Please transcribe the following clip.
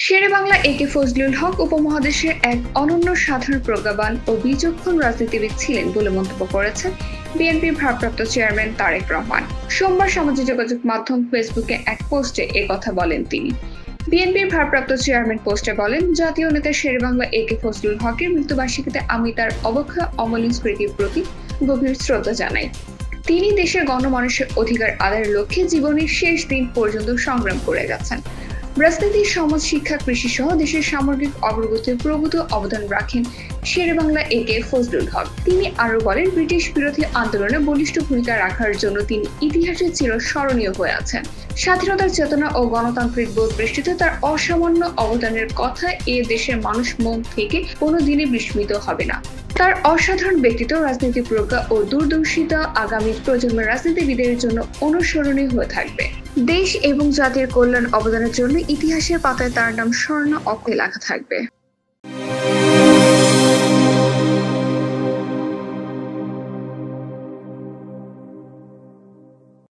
শেরেবাংলা একে ফজলুল হক উপমহাদেশের এক অনন্য সাধারণ প্রজ্ঞাবান ও বিচক্ষণ রাজনীতিবিদ ছিলেন বলে মন্তব্য করেছেন বিএনপির ভারপ্রাপ্ত চেয়ারম্যান তারেক রহমান। সোমবার সামাজিক যোগাযোগ মাধ্যম ফেসবুকে এক পোস্টে কথা বলেন তিনি। বিএনপির ভারপ্রাপ্ত চেয়ারম্যান পোস্টে বলেন, জাতীয় নেতা শেরেবাংলা একে ফজলুল হকের মৃত্যুবার্ষিকীতে আমি তার অবক্ষয় অমলিন স্মৃতির প্রতি গভীর শ্রদ্ধা জানাই। তিনি দেশের গণমানুষের অধিকার আদায়ের লক্ষ্যে জীবনের শেষ দিন পর্যন্ত সংগ্রাম করে গেছেন। রাজনীতি, সমাজ, শিক্ষা, কৃষি সহ দেশের সামগ্রিক অগ্রগতিতে প্রভূত অবদান রাখেন শেরেবাংলা একে ফজলুল হক। তিনি আরো বলেন, ব্রিটিশ বিরোধী আন্দোলনে বলিষ্ঠ ভূমিকা রাখার জন্য তিনি ইতিহাসে চিরস্মরণীয় হয়ে আছেন। স্বাধীনতার চেতনা ও গণতান্ত্রিক বোধ দৃষ্টিতে তার অসামান্য অবদানের কথা এ দেশের মানুষ মন থেকে কোনোদিনই বিস্মিত হবে না। তার অসাধারণ ব্যক্তিত্ব, রাজনীতি প্রজ্ঞা ও দূরদর্শিতা আগামী প্রজন্মের রাজনীতিবিদের জন্য অনুসরণীয় হয়ে থাকবে। দেশ এবং জাতির কল্যাণ অবদানের জন্য ইতিহাসের পাতায় তার নাম স্বর্ণ অক্ষরে লেখা থাকবে।